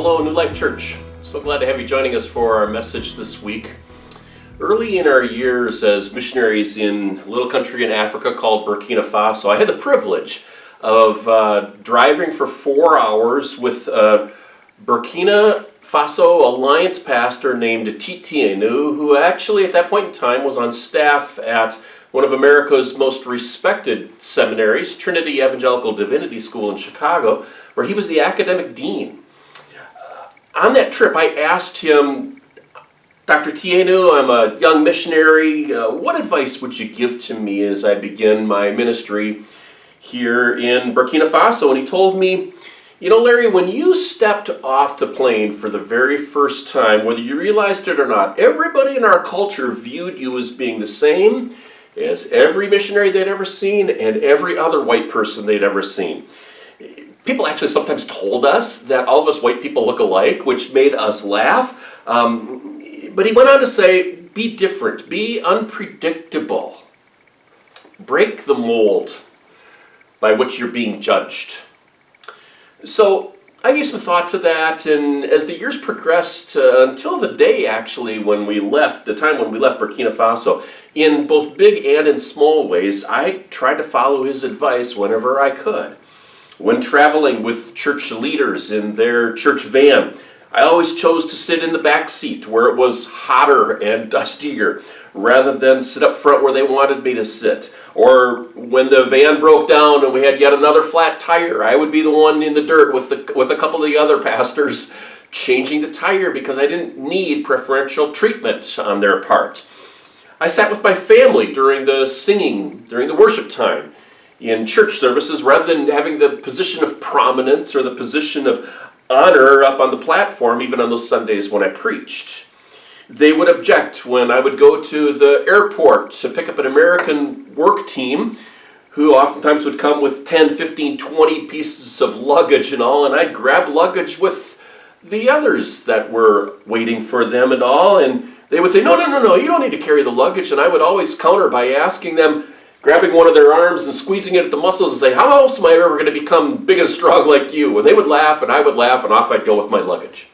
hello, New Life Church. So glad to have you joining us for our message this week. Early in our years as missionaries in a little country in Africa called Burkina Faso, I had the privilege of driving for 4 hours with a Burkina Faso Alliance pastor named Tienu, who actually at that point in time was on staff at one of America's most respected seminaries, Trinity Evangelical Divinity School in Chicago, where he was the academic dean. On that trip, I asked him, Dr. Tienu, I'm a young missionary. What advice would you give to me as I begin my ministry here in Burkina Faso? And he told me, you know, Larry, when you stepped off the plane for the very first time, whether you realized it or not, everybody in our culture viewed you as being the same as every missionary they'd ever seen and every other white person they'd ever seen. People actually sometimes told us that all of us white people look alike, which made us laugh. But he went on to say, be different, be unpredictable. Break the mold by which you're being judged. So I gave some thought to that, and as the years progressed, until the day actually when we left, the time when we left Burkina Faso, in both big and in small ways, I tried to follow his advice whenever I could. When traveling with church leaders in their church van, I always chose to sit in the back seat where it was hotter and dustier, rather than sit up front where they wanted me to sit. Or when the van broke down and we had yet another flat tire, I would be the one in the dirt with a couple of the other pastors changing the tire because I didn't need preferential treatment on their part. I sat with my family during the singing, during the worship time in church services, rather than having the position of prominence or the position of honor up on the platform, even on those Sundays when I preached. They would object when I would go to the airport to pick up an American work team who oftentimes would come with 10, 15, 20 pieces of luggage and all, and I'd grab luggage with the others that were waiting for them and all, and they would say, no, you don't need to carry the luggage, and I would always counter by asking them, grabbing one of their arms and squeezing it at the muscles and say, how else am I ever going to become big and strong like you? And they would laugh and I would laugh and off I'd go with my luggage.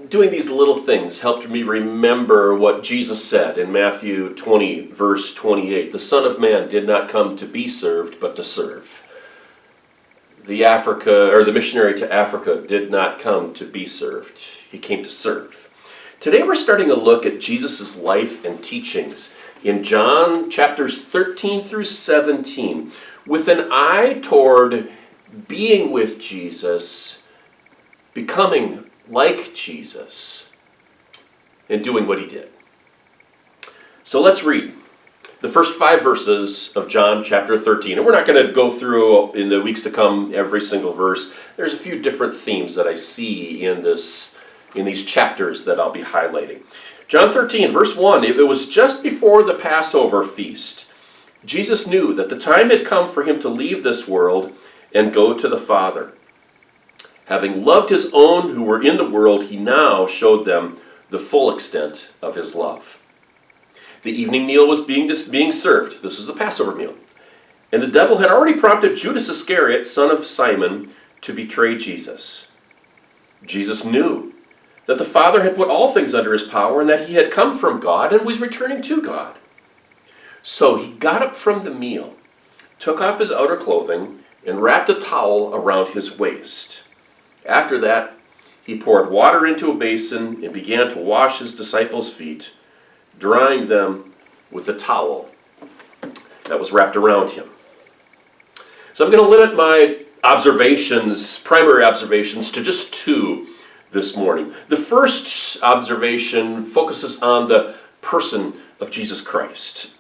Doing these little things helped me remember what Jesus said in Matthew 20, verse 28. The Son of Man did not come to be served, but to serve. The missionary to Africa did not come to be served. He came to serve. Today we're starting a look at Jesus' life and teachings in John chapters 13 through 17, with an eye toward being with Jesus, becoming like Jesus, and doing what he did. So let's read the first 5 verses of John chapter 13. And we're not going to go through in the weeks to come every single verse. There's a few different themes that I see in these chapters that I'll be highlighting. John 13, verse 1, it was just before the Passover feast. Jesus knew that the time had come for him to leave this world and go to the Father. Having loved his own who were in the world, he now showed them the full extent of his love. The evening meal was being served. This is the Passover meal. And the devil had already prompted Judas Iscariot, son of Simon, to betray Jesus. Jesus knew that the Father had put all things under his power and that he had come from God and was returning to God. So he got up from the meal, took off his outer clothing, and wrapped a towel around his waist. After that, he poured water into a basin and began to wash his disciples' feet, drying them with the towel that was wrapped around him. So I'm going to limit my primary observations, to just 2 this morning. The first observation focuses on the person of Jesus Christ.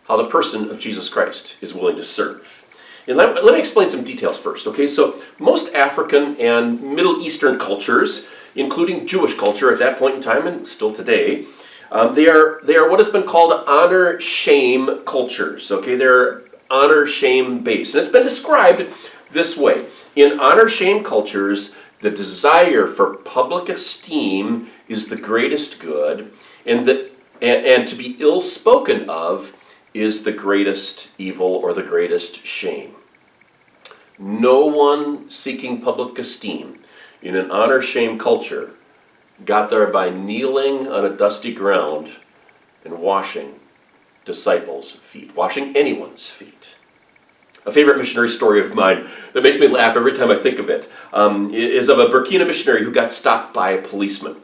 How the person of Jesus Christ is willing to serve. And let me explain some details first, okay? So most African and Middle Eastern cultures, including Jewish culture at that point in time and still today, they are what has been called honor-shame cultures, okay? They're honor-shame based. And it's been described this way. In honor-shame cultures, the desire for public esteem is the greatest good, and to be ill-spoken of is the greatest evil or the greatest shame. No one seeking public esteem in an honor-shame culture got there by kneeling on a dusty ground and washing disciples' feet, washing anyone's feet. A favorite missionary story of mine that makes me laugh every time I think of it is of a Burkina missionary who got stopped by a policeman.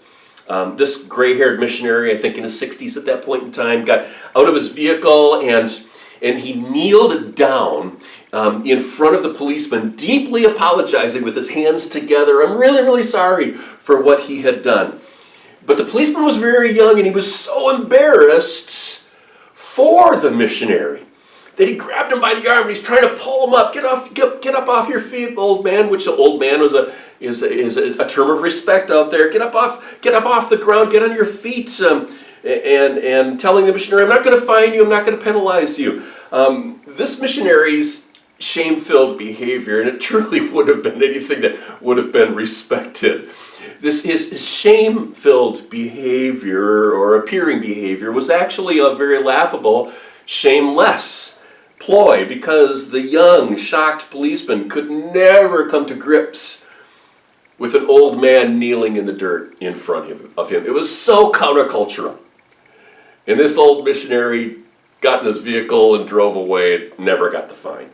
This gray-haired missionary, I think in his 60s at that point in time, got out of his vehicle and he kneeled down in front of the policeman, deeply apologizing with his hands together. I'm really, really sorry for what he had done. But the policeman was very young and he was so embarrassed for the missionary that he grabbed him by the arm and he's trying to pull him up. Get up off your feet, old man, which the old man is a term of respect out there. Get up off the ground, get on your feet, and telling the missionary, I'm not going to fine you, I'm not going to penalize you. This missionary's shame-filled behavior, and it truly would have been anything that would have been respected. His shame-filled behavior or appearing behavior was actually a very laughable, shameless ploy, because the young, shocked policeman could never come to grips with an old man kneeling in the dirt in front of him. It was so countercultural. And this old missionary got in his vehicle and drove away, never got the fine.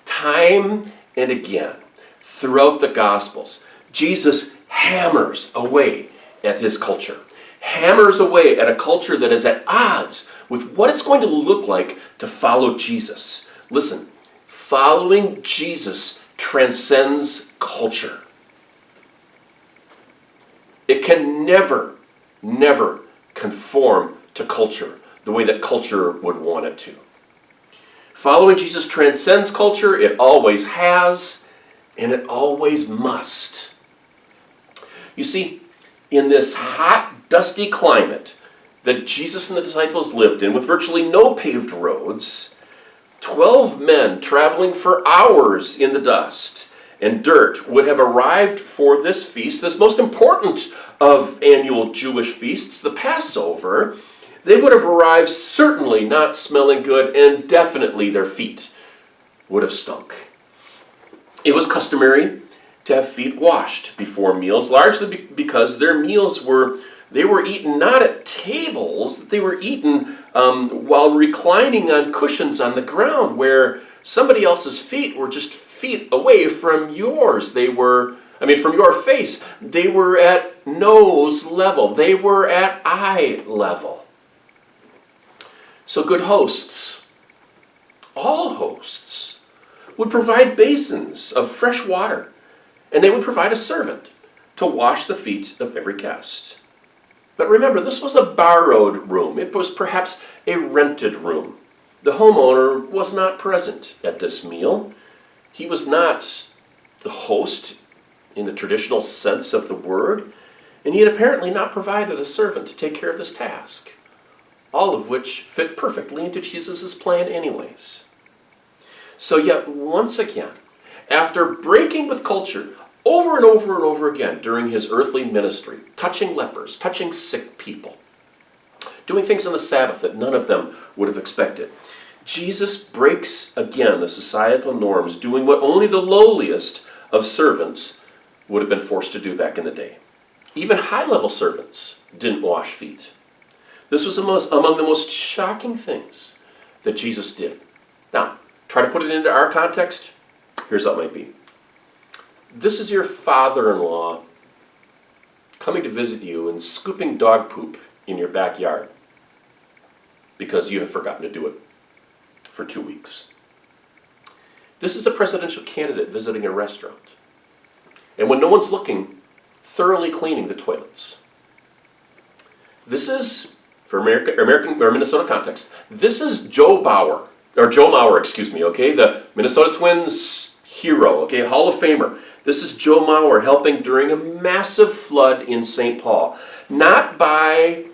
Time and again, throughout the Gospels, Jesus hammers away at his culture. Hammers away at a culture that is at odds with what it's going to look like to follow Jesus. Listen, following Jesus transcends culture. It can never conform to culture the way that culture would want it to. Following Jesus transcends culture. It always has, and it always must. You see, in this hot, dusty climate that Jesus and the disciples lived in, with virtually no paved roads, 12 men traveling for hours in the dust and dirt would have arrived for this feast, this most important of annual Jewish feasts, the Passover. They would have arrived certainly not smelling good, and definitely their feet would have stunk. It was customary to have feet washed before meals, largely because their meals were eaten not at tables, they were eaten while reclining on cushions on the ground, where somebody else's feet were just feet away from yours. From your face. They were at nose level. They were at eye level. So good hosts, all hosts, would provide basins of fresh water, and they would provide a servant to wash the feet of every guest. But remember, this was a borrowed room. It was perhaps a rented room. The homeowner was not present at this meal. He was not the host in the traditional sense of the word, and he had apparently not provided a servant to take care of this task, all of which fit perfectly into Jesus' plan anyways. So yet once again, after breaking with culture over and over and over again during his earthly ministry, touching lepers, touching sick people, doing things on the Sabbath that none of them would have expected, Jesus breaks again the societal norms, doing what only the lowliest of servants would have been forced to do back in the day. Even high-level servants didn't wash feet. This was among the most shocking things that Jesus did. Now, try to put it into our context. Here's how it might be. This is your father-in-law coming to visit you and scooping dog poop in your backyard because you have forgotten to do it for 2 weeks. This is a presidential candidate visiting a restaurant, and when no one's looking, thoroughly cleaning the toilets. This is, for American or Minnesota context, this is Joe Mauer, okay, the Minnesota Twins hero, okay, Hall of Famer. This is Joe Mauer helping during a massive flood in St. Paul, not by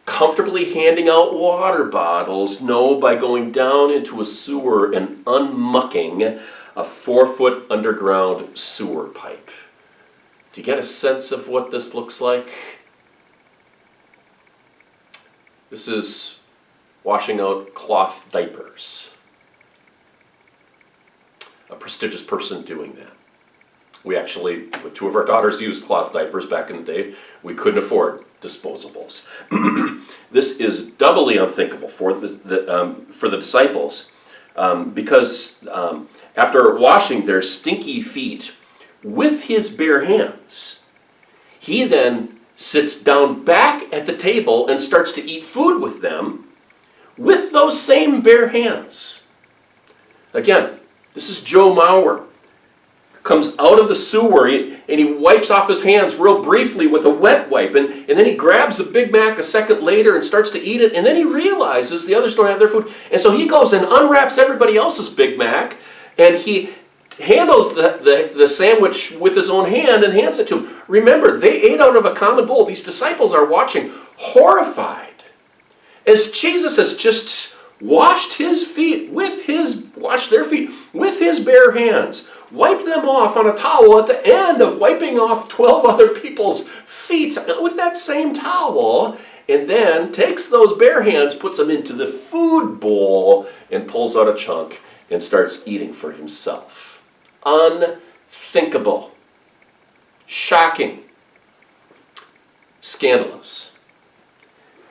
comfortably handing out water bottles, no, by going down into a sewer and unmucking a 4-foot underground sewer pipe. Do you get a sense of what this looks like? This is washing out cloth diapers. A prestigious person doing that. We actually, with two of our daughters, used cloth diapers back in the day. We couldn't afford disposables. This is doubly unthinkable for the disciples because after washing their stinky feet with his bare hands, he then sits down back at the table and starts to eat food with them with those same bare hands. Again, this is Joe Mauer. Comes out of the sewer and he wipes off his hands real briefly with a wet wipe, and then he grabs the Big Mac a second later and starts to eat it, and then he realizes the others don't have their food, and so he goes and unwraps everybody else's Big Mac, and he handles the sandwich with his own hand and hands it to him. Remember, they ate out of a common bowl. These disciples are watching, horrified, as Jesus has just washed their feet with his bare hands, wiped them off on a towel at the end of wiping off 12 other people's feet with that same towel, and then takes those bare hands, puts them into the food bowl, and pulls out a chunk and starts eating for himself. Unthinkable. Shocking. Scandalous.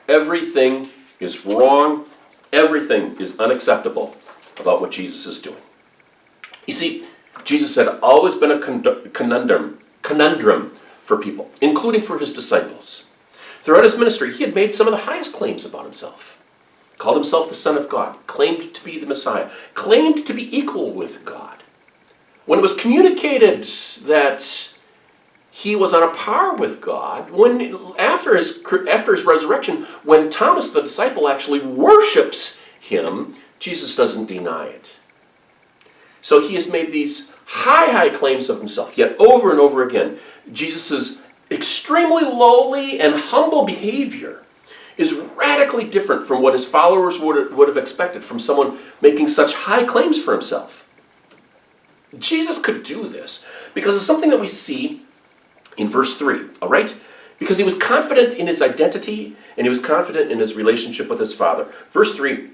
Everything is wrong. Everything is unacceptable about what Jesus is doing. You see, Jesus had always been a conundrum for people, including for his disciples. Throughout his ministry, he had made some of the highest claims about himself. Called himself the Son of God, claimed to be the Messiah, claimed to be equal with God. When it was communicated that he was on a par with God, after his resurrection, when Thomas the disciple actually worships him, Jesus doesn't deny it. So he has made these high claims of himself, yet over and over again, Jesus' extremely lowly and humble behavior is radically different from what his followers would have expected from someone making such high claims for himself. Jesus could do this because of something that we see in verse 3, all right? Because he was confident in his identity and he was confident in his relationship with his Father. Verse 3,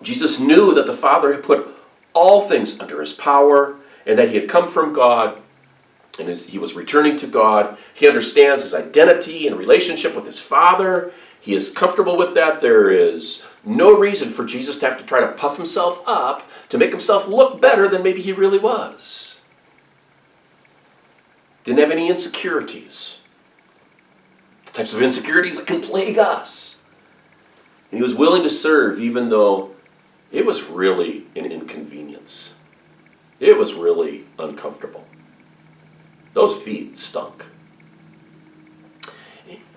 Jesus knew that the Father had put all things under his power and that he had come from God and he was returning to God. He understands his identity and relationship with his Father. He is comfortable with that. There is no reason for Jesus to have to try to puff himself up to make himself look better than maybe he really was. Didn't have any insecurities. The types of insecurities that can plague us. And he was willing to serve even though it was really an inconvenience. It was really uncomfortable. Those feet stunk.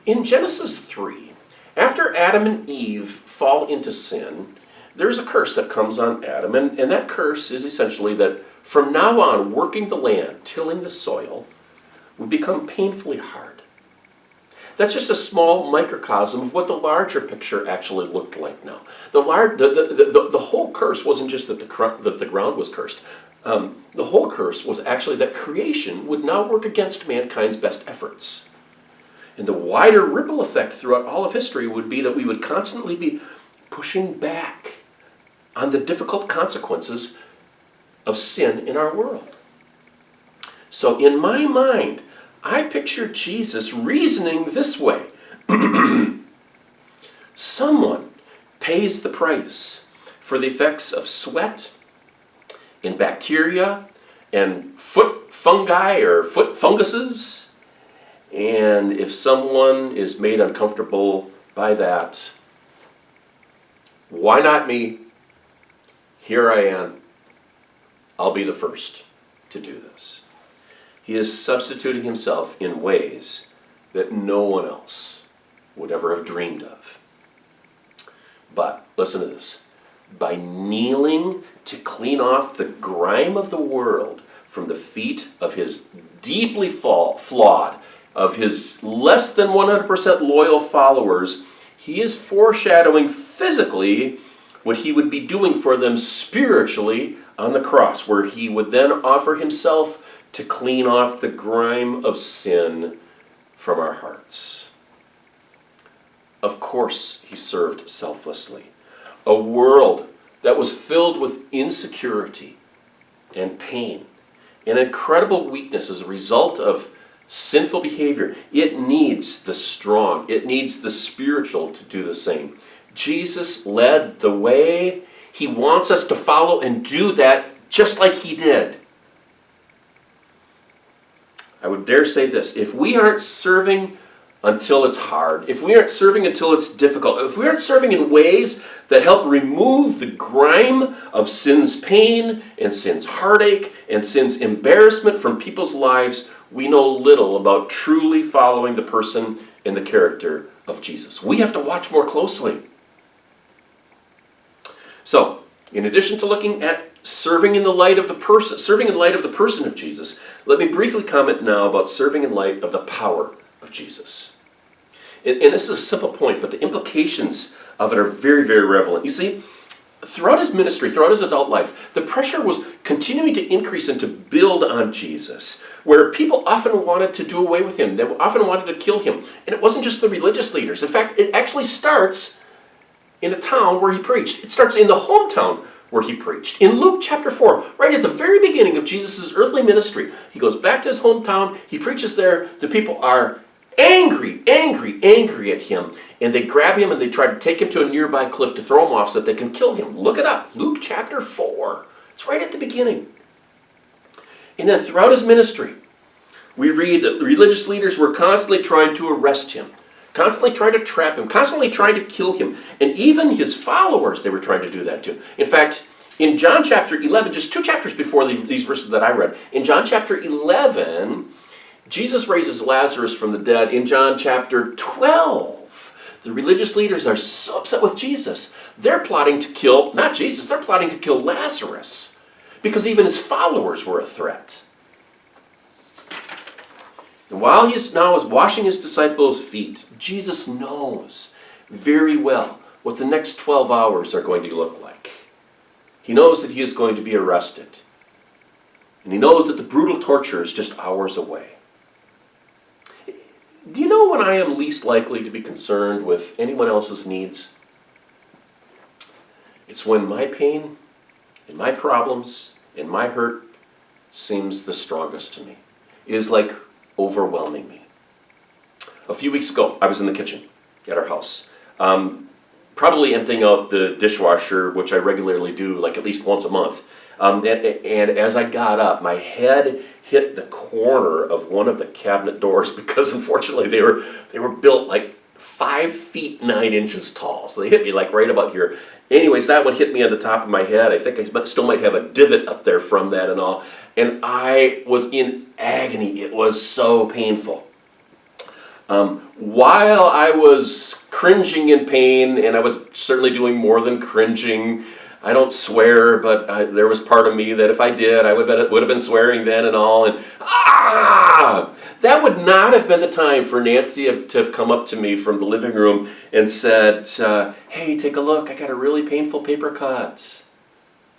In Genesis 3, after Adam and Eve fall into sin, there's a curse that comes on Adam, and that curse is essentially that from now on, working the land, tilling the soil, would become painfully hard. That's just a small microcosm of what the larger picture actually looked like now. The whole curse wasn't just that the ground was cursed. The whole curse was actually that creation would now work against mankind's best efforts. And the wider ripple effect throughout all of history would be that we would constantly be pushing back on the difficult consequences of sin in our world. So in my mind, I picture Jesus reasoning this way. Someone pays the price for the effects of sweat and bacteria and foot fungi or foot funguses. And if someone is made uncomfortable by that, why not me? Here I am. I'll be the first to do this. He is substituting himself in ways that no one else would ever have dreamed of. But listen to this. By kneeling to clean off the grime of the world from the feet of his deeply flawed, of his less than 100% loyal followers, he is foreshadowing physically what he would be doing for them spiritually on the cross, where he would then offer himself to clean off the grime of sin from our hearts. Of course, he served selflessly. A world that was filled with insecurity and pain an incredible weakness as a result of sinful behavior. It needs the strong, it needs the spiritual to do the same. Jesus led the way. He wants us to follow and do that just like he did. I would dare say this: if we aren't serving until it's hard, if we aren't serving until it's difficult, if we aren't serving in ways that help remove the grime of sin's pain and sin's heartache and sin's embarrassment from people's lives, we know little about truly following the person and the character of Jesus. We have to watch more closely. So, in addition to looking at serving in the light of the person of Jesus, let me briefly comment now about serving in light of the power of Jesus. And this is a simple point, but the implications of it are very, very relevant. You see, throughout his ministry, throughout his adult life, the pressure was continuing to increase and to build on Jesus, where people often wanted to do away with him. They often wanted to kill him. And it wasn't just the religious leaders. In fact, it actually starts in a town where he preached. It starts in the hometown where he preached. In Luke chapter 4, right at the very beginning of Jesus' earthly ministry, he goes back to his hometown, he preaches there, the people are angry at him, and they grab him and they try to take him to a nearby cliff to throw him off so that they can kill him. Look it up, Luke chapter 4. It's right at the beginning. And then throughout his ministry, we read that religious leaders were constantly trying to arrest him, constantly trying to trap him, constantly trying to kill him. And even his followers, they were trying to do that too. In fact, in John chapter 11, just 2 chapters before these verses that I read, in John chapter 11, Jesus raises Lazarus from the dead. In John chapter 12, the religious leaders are so upset with Jesus. They're plotting to kill, not Jesus, they're plotting to kill Lazarus, because even his followers were a threat. And while he now is washing his disciples' feet, Jesus knows very well what the next 12 hours are going to look like. He knows that he is going to be arrested. And he knows that the brutal torture is just hours away. Do you know when I am least likely to be concerned with anyone else's needs? It's when my pain and my problems and my hurt seems the strongest to me. It is like overwhelming me. A few weeks ago, I was in the kitchen at our house, probably emptying out the dishwasher, which I regularly do like at least once a month. And as I got up, my head hit the corner of one of the cabinet doors because unfortunately they were built like 5 feet 9 inches tall. So they hit me like right about here. Anyways, that one hit me on the top of my head. I think I still might have a divot up there from that and all. And I was in agony. It was so painful. While I was cringing in pain, and I was certainly doing more than cringing, I don't swear, but there was part of me that if I did, I would have been swearing then and all. And that would not have been the time for Nancy to have come up to me from the living room and said, hey, take a look, I got a really painful paper cut.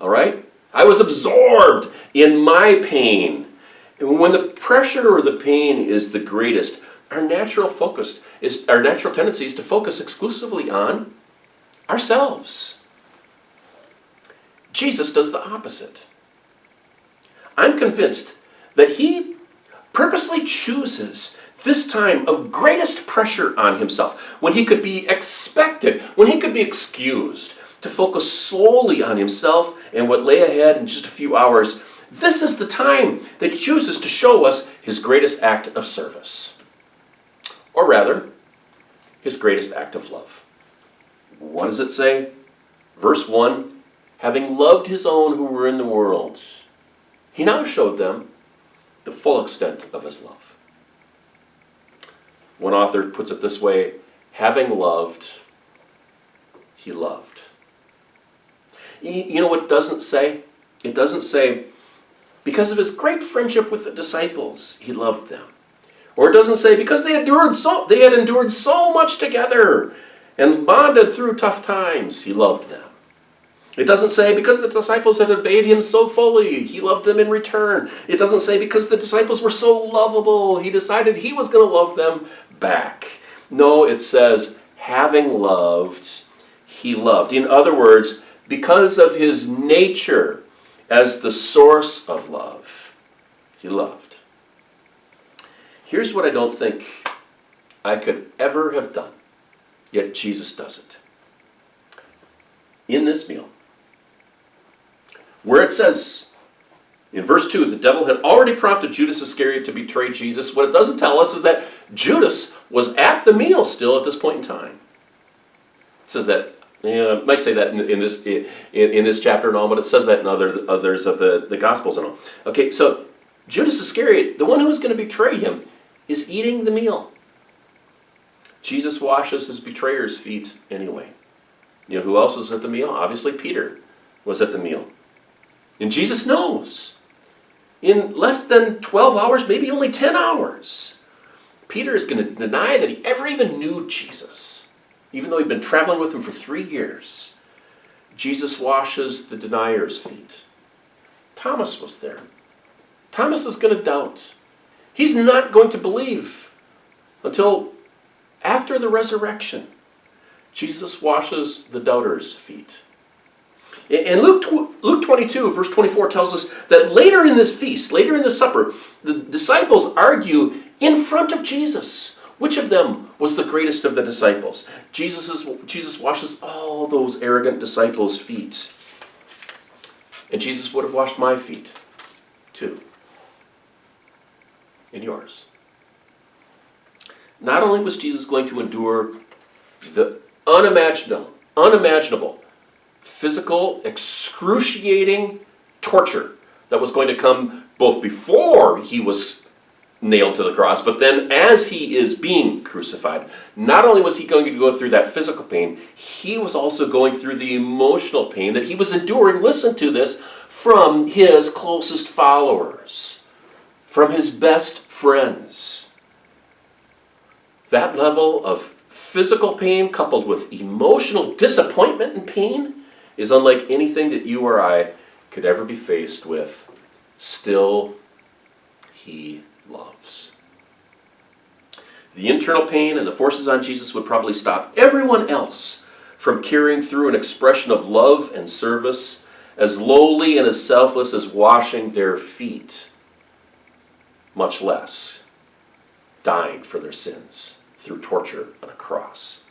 All right? I was absorbed in my pain. And when the pressure or the pain is the greatest, our natural tendency is to focus exclusively on ourselves. Jesus does the opposite. I'm convinced that he purposely chooses this time of greatest pressure on himself, when he could be expected, when he could be excused, to focus solely on himself and what lay ahead in just a few hours. This is the time that he chooses to show us his greatest act of service. Or rather, his greatest act of love. What does it say? Verse 1, having loved his own who were in the world, he now showed them the full extent of his love. One author puts it this way, having loved, he loved. You know what it doesn't say? It doesn't say, because of his great friendship with the disciples, he loved them. Or it doesn't say, because they had endured so much together and bonded through tough times, he loved them. It doesn't say, because the disciples had obeyed him so fully, he loved them in return. It doesn't say, because the disciples were so lovable, he decided he was going to love them back. No, it says, having loved, he loved. In other words, because of his nature as the source of love, He loved. Here's what I don't think I could ever have done, yet Jesus does it. In this meal, where it says in verse 2, the devil had already prompted Judas Iscariot to betray Jesus. What it doesn't tell us is that Judas was at the meal still at this point in time. It says that, it might say that in this chapter and all, but it says that in others of the Gospels and all. Okay, so Judas Iscariot, the one who was going to betray him, is eating the meal. Jesus washes his betrayer's feet anyway. You know who else was at the meal? Obviously Peter was at the meal. And Jesus knows. In less than 12 hours, maybe only 10 hours, Peter is going to deny that he ever even knew Jesus. Even though he'd been traveling with him for 3 years. Jesus washes the denier's feet. Thomas was there. Thomas is going to doubt. He's not going to believe until after the resurrection. Jesus washes the doubter's feet. And Luke 22, verse 24 tells us that later in this feast, later in the supper, the disciples argue in front of Jesus. Which of them was the greatest of the disciples? Jesus washes all those arrogant disciples' feet. And Jesus would have washed my feet, too. And yours. Not only was Jesus going to endure the unimaginable, physical, excruciating torture that was going to come both before he was nailed to the cross, but then as he is being crucified, not only was he going to go through that physical pain, he was also going through the emotional pain that he was enduring, listen to this, from his closest followers, from his best friends. That level of physical pain coupled with emotional disappointment and pain is unlike anything that you or I could ever be faced with. Still, he loves. The internal pain and the forces on Jesus would probably stop everyone else from carrying through an expression of love and service as lowly and as selfless as washing their feet, much less dying for their sins through torture on a cross.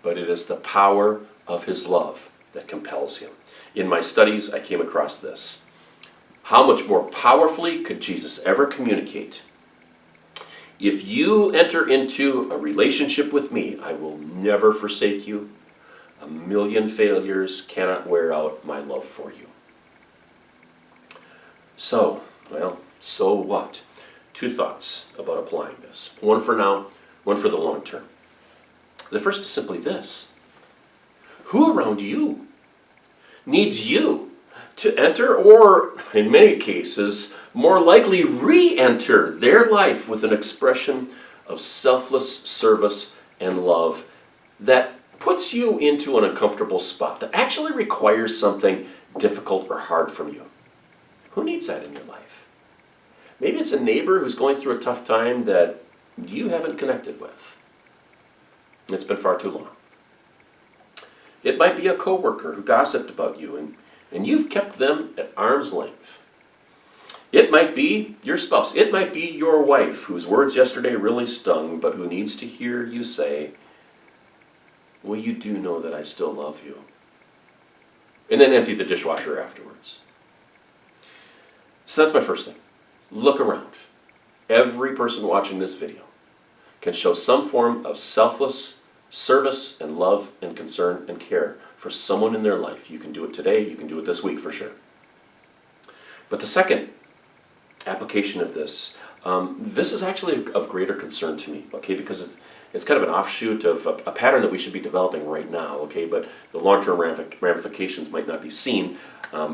But it is the power of his love that compels him. In my studies, I came across this. How much more powerfully could Jesus ever communicate? If you enter into a relationship with me, I will never forsake you. 1,000,000 failures cannot wear out my love for you. So what? 2 thoughts about applying this. One for now, one for the long term. The first is simply this. Who around you needs you to enter, or in many cases, more likely re-enter their life with an expression of selfless service and love that puts you into an uncomfortable spot, that actually requires something difficult or hard from you? Who needs that in your life? Maybe it's a neighbor who's going through a tough time that you haven't connected with. It's been far too long. It might be a coworker who gossiped about you and you've kept them at arm's length. It might be your spouse. It might be your wife whose words yesterday really stung, but who needs to hear you say, well, you do know that I still love you. And then empty the dishwasher afterwards. So that's my first thing. Look around. Every person watching this video can show some form of selfless service and love and concern and care for someone in their life. You can do it today, you can do it this week for sure. But the second application of this, this is actually of greater concern to me, okay, because it's kind of an offshoot of a pattern that we should be developing right now, okay, but the long-term ramifications might not be seen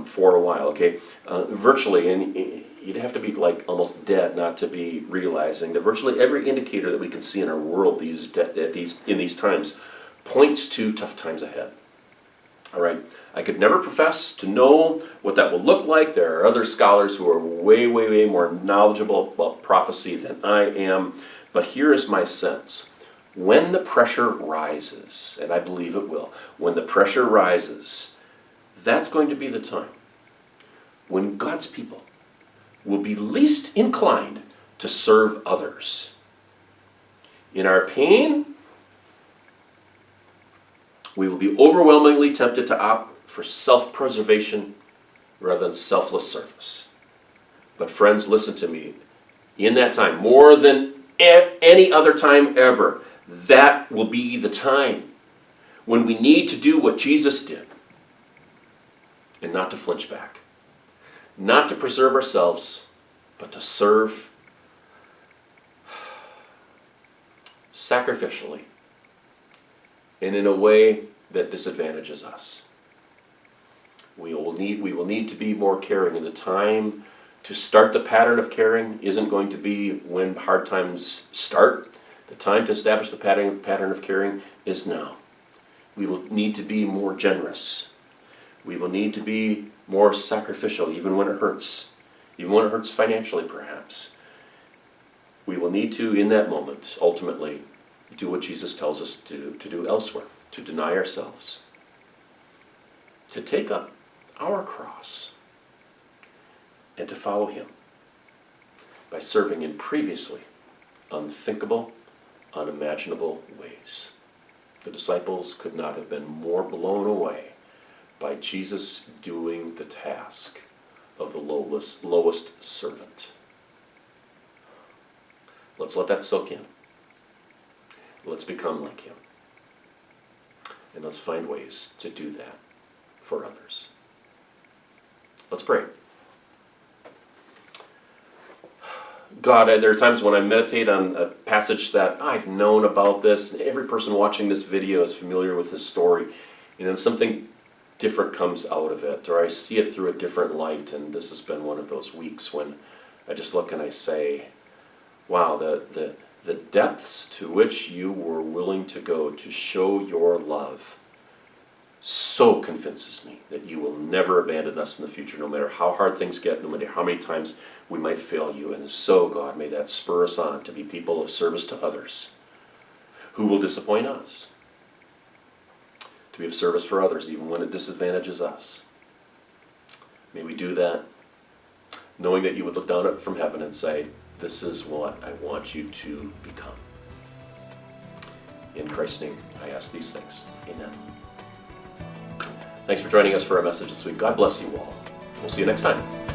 for a while, okay. Virtually, and you'd have to be like almost dead not to be realizing that virtually every indicator that we can see in our world in these times points to tough times ahead. All right, I could never profess to know what that will look like. There are other scholars who are way, way, way more knowledgeable about prophecy than I am. But here is my sense. When the pressure rises, and I believe it will, when the pressure rises, that's going to be the time when God's people will be least inclined to serve others. In our pain, we will be overwhelmingly tempted to opt for self-preservation rather than selfless service. But friends, listen to me. In that time, more than any other time ever, that will be the time when we need to do what Jesus did and not to flinch back. Not to preserve ourselves, but to serve sacrificially and in a way that disadvantages us. We will need to be more caring, and the time to start the pattern of caring isn't going to be when hard times start. The time to establish the pattern of caring is now. We will need to be more generous. We will need to be more sacrificial, even when it hurts. Even when it hurts financially, perhaps. We will need to, in that moment, ultimately, do what Jesus tells us to do elsewhere. To deny ourselves. To take up our cross. And to follow him. By serving in previously unthinkable, unimaginable ways. The disciples could not have been more blown away by Jesus doing the task of the lowest servant. Let's let that soak in. Let's become like him. And let's find ways to do that for others. Let's pray. God, there are times when I meditate on a passage that I've known about this, and every person watching this video is familiar with this story, and then something different comes out of it, or I see it through a different light, and this has been one of those weeks when I just look and I say, wow, the depths to which you were willing to go to show your love so convinces me that you will never abandon us in the future, no matter how hard things get, no matter how many times we might fail you. And so, God, may that spur us on to be people of service to others who will disappoint us. To be of service for others, even when it disadvantages us. May we do that, knowing that you would look down from heaven and say, this is what I want you to become. In Christ's name, I ask these things. Amen. Thanks for joining us for our message this week. God bless you all. We'll see you next time.